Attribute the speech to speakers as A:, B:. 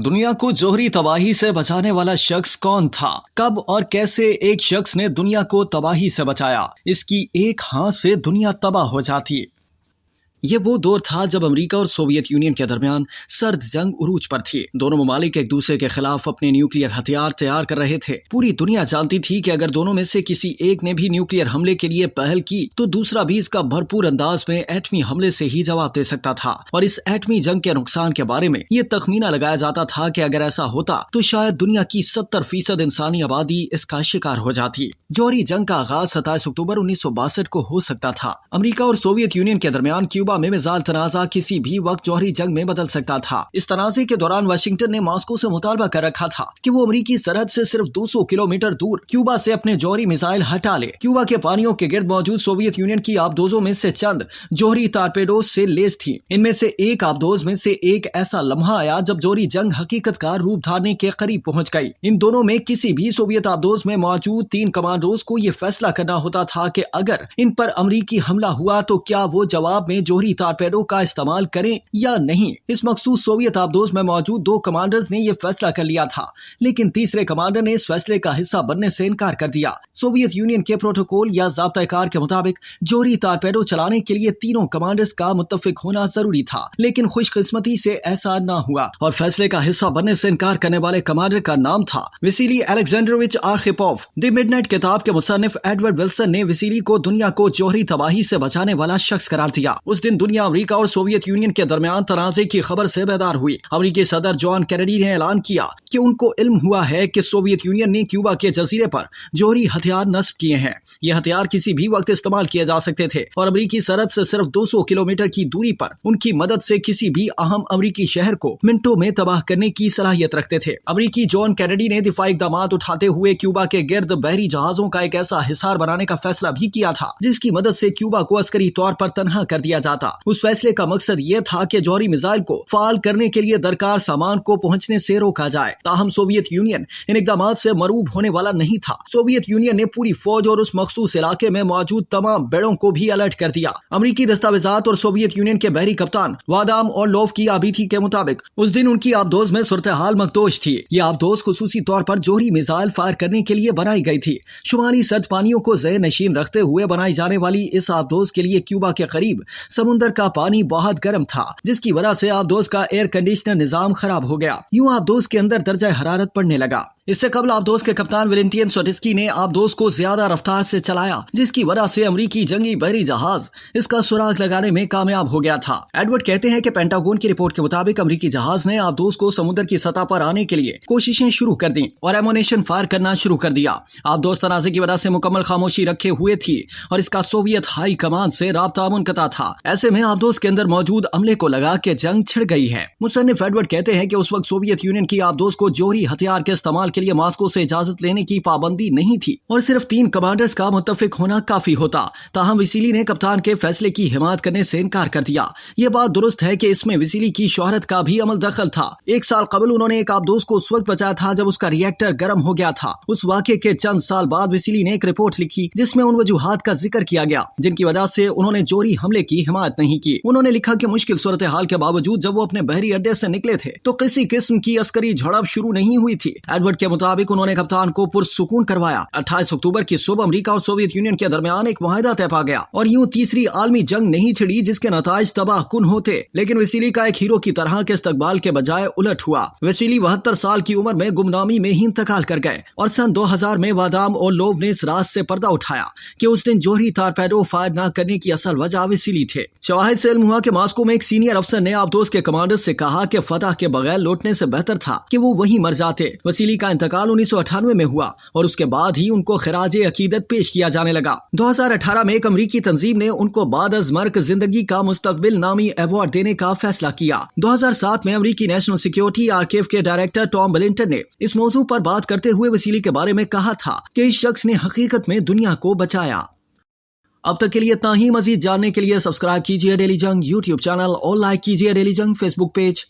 A: दुनिया को जौहरी तबाही से बचाने वाला शख्स कौन था? कब और कैसे एक शख्स ने दुनिया को तबाही से बचाया? इसकी एक हाथ से दुनिया तबाह हो जाती। ये वो दौर था जब अमेरिका और सोवियत यूनियन के दरमियान सर्द जंग उरूज पर थी। दोनों ममालिक एक दूसरे के खिलाफ अपने न्यूक्लियर हथियार तैयार कर रहे थे। पूरी दुनिया जानती थी कि अगर दोनों में से किसी एक ने भी न्यूक्लियर हमले के लिए पहल की तो दूसरा भी इसका भरपूर अंदाज में एटमी हमले से ही जवाब दे सकता था। और इस एटमी जंग के नुकसान के बारे में ये तखमीना लगाया जाता था कि अगर ऐसा होता तो शायद दुनिया की 70% इंसानी आबादी इसका शिकार हो जाती। जौहरी जंग का आगाज 27 अक्टूबर 1962 को हो सकता था। अमेरिका और सोवियत यूनियन के दरमियान क्यूबा में मिसाइल तनाजा किसी भी वक्त जौहरी जंग में बदल सकता था। इस तनाजे के दौरान वाशिंगटन ने मॉस्को से मुतालबा कर रखा था कि वो अमेरिकी सरहद से सिर्फ 200 किलोमीटर दूर क्यूबा से अपने जौहरी मिसाइल हटा ले। क्यूबा के पानियों के गिर्द मौजूद सोवियत यूनियन की आबदोजों में से चंद जौहरी टारपेडोज से लेस थी। इनमें से एक आबदोज में से एक ऐसा लम्हा आया जब जौहरी जंग हकीकत का रूप धारने के करीब पहुंच गई। इन दोनों में किसी भी सोवियत आबदोज में मौजूद 3 कमांडोज को ये फैसला करना होता था कि अगर इन पर अमेरिकी हमला हुआ तो क्या वो जवाब में जौहरी टारपेडो का इस्तेमाल करें या नहीं। इस मखसूस सोवियत आबदोज में मौजूद 2 कमांडर्स ने यह फैसला कर लिया था, लेकिन तीसरे कमांडर ने इस फैसले का हिस्सा बनने से इनकार कर दिया। सोवियत यूनियन के प्रोटोकॉल या ज़ाब्ता-ए-कार के मुताबिक जौहरी टारपेडो चलाने के लिए तीनों कमांडर्स का मुत्तफिक होना जरूरी था, लेकिन खुशकिस्मती से ऐसा न हुआ और फैसले का हिस्सा बनने से इनकार करने वाले कमांडर का नाम था वसीली अलेक्जेंड्रोविच आर्खिपोव। द मिडनाइट किताब के मुसन्निफ एडवर्ड विल्सन ने वसीली को दुनिया को जौहरी तबाही से बचाने वाला शख्स करार दिया। उस दिन दुनिया अमेरिका और सोवियत यूनियन के दरमियान तनाज़े की खबर से बेदार हुई। अमेरिकी सदर जॉन कैनेडी ने ऐलान किया कि उनको इल्म हुआ है कि सोवियत यूनियन ने क्यूबा के जजीरे पर जौहरी हथियार नस्ब किए हैं। ये हथियार किसी भी वक्त इस्तेमाल किए जा सकते थे और अमेरिकी सरहद से सिर्फ 200 किलोमीटर की दूरी पर उनकी मदद से किसी भी अहम अमेरिकी शहर को मिनटों में तबाह करने की सलाहियत रखते थे। अमेरिकी जॉन कैनेडी ने दिफाई इक़दामात उठाते हुए क्यूबा के गिर्द बहरी जहाजों का एक ऐसा हिसार बनाने का फैसला भी किया था जिसकी मदद से क्यूबा को अस्करी तौर पर तनहा कर दिया जाता। उस फैसले का मकसद ये था कि जौहरी मिसाइल को फाल करने के लिए दरकार सामान को पहुंचने से रोका जाए। ताहम सोवियत यूनियन इन इक़दामात से मरूब होने वाला नहीं था। सोवियत यूनियन ने पूरी फौज और उस मखसूस इलाके में मौजूद तमाम बेड़ों को भी अलर्ट कर दिया। अमेरिकी दस्तावेजात और सोवियत यूनियन के बहरी कप्तान वादाम और लोव की आबीथी के मुताबिक उस दिन उनकी आबदोज में सूरत हाल मकदोश थी। ये आबदोज खुसूसी तौर पर जौहरी मिसाइल फायर करने के लिए बनाई गई थी। शुमाली सर्द पानियों को ज़ेर नशीन रखते हुए बनाई जाने वाली इस आबदोज के लिए क्यूबा के करीब समुंदर का पानी बहुत गर्म था, जिसकी वजह से आबदोज का एयर कंडीशनर निजाम खराब हो गया। यूं आबदोज के अंदर दर्जा हरारत पड़ने लगा। इससे कबल आबदोज के कप्तान वेलेंटियन सोटिस्की ने आबदोज को ज्यादा रफ्तार से चलाया, जिसकी वजह से अमेरिकी जंगी बहरी जहाज इसका सुराग लगाने में कामयाब हो गया था। एडवर्ड कहते हैं कि पेंटागन की रिपोर्ट के मुताबिक अमेरिकी जहाज ने आबदोज को समुद्र की सतह पर आने के लिए कोशिशें शुरू कर दी और एमोनेशन फायर करना शुरू कर दिया। आबदोज तनाज़े की वजह से मुकम्मल खामोशी रखे हुए थी और इसका सोवियत हाई कमान से राब्ता मुनक़ता था। ऐसे में आबदोज के अंदर मौजूद अमले को लगा कि जंग छिड़ गई है। मुसन्निफ एडवर्ड कहते हैं कि उस वक्त सोवियत यूनियन की आबदोज को जौहरी हथियार के इस्तेमाल के लिए मॉस्को से इजाजत लेने की पाबंदी नहीं थी और सिर्फ 3 कमांडर्स का मुत्तफिक होना काफी होता। ताहम वसीली ने कप्तान के फैसले की हिमायत करने से इनकार कर दिया। ये बात दुरुस्त है कि इसमें वसीली की शोहरत का भी अमल दखल था। 1 साल कबल उन्होंने एक आबदोज को उस वक्त बचाया था जब उसका रिएक्टर गर्म हो गया था। उस वाक़े के चंद साल बाद वसीली ने एक रिपोर्ट लिखी जिसमें उन वजूहात का जिक्र किया गया जिनकी वजह से उन्होंने जौहरी हमले की हिमायत नहीं की। उन्होंने लिखा कि मुश्किल सूरत हाल के बावजूद जब वो अपने बहरी अड्डे से निकले थे तो किसी किस्म की अस्करी झड़प शुरू नहीं हुई थी। एडवर्ड के मुताबिक उन्होंने कप्तान को पुरसुकून करवाया। 28 अक्टूबर की सुबह अमेरिका और सोवियत यूनियन के दरमियान एक मुआहदा तय पा गया और यूं तीसरी आलमी जंग नहीं छिड़ी जिसके नताइज तबाहकुन होते। लेकिन वसीली का एक हीरो की तरह के इस्तकबाल के बजाय उलट हुआ। वसीली 72 साल की उम्र में गुमनामी में ही इंतकाल कर गए और सन 2000 में वादाम और लोव ने इस राज से पर्दा उठाया कि उस दिन जौहरी टारपेडो फायर न करने की असल वजह वसीली थे। शवाहिद से इल्म हुआ कि मॉस्को में एक सीनियर अफसर ने आबदोज के कमांडर से कहा कि फतह के बगैर लौटने से बेहतर था कि वो वहीं मर जाते। वसीली का इंतकाल 1998 में हुआ और उसके बाद ही उनको खिराज अकीदत पेश किया जाने लगा। 2018 में एक अमरीकी तंजीम ने उनको बाद अज़ मर्ग जिंदगी का मुस्तकबिल नामी अवार्ड देने का फैसला किया। 2007 में अमरीकी नेशनल सिक्योरिटी आर्काइव के डायरेक्टर टॉम बिलिंटन ने इस मौजू पर बात करते हुए वसीली के बारे में कहा था कि इस शख्स ने हकीकत में दुनिया को बचाया। अब तक के लिए इतना ही। मजीद जानने के लिए सब्सक्राइब कीजिए डेली जंग यूट्यूब चैनल और लाइक कीजिए डेली जंग फेसबुक पेज।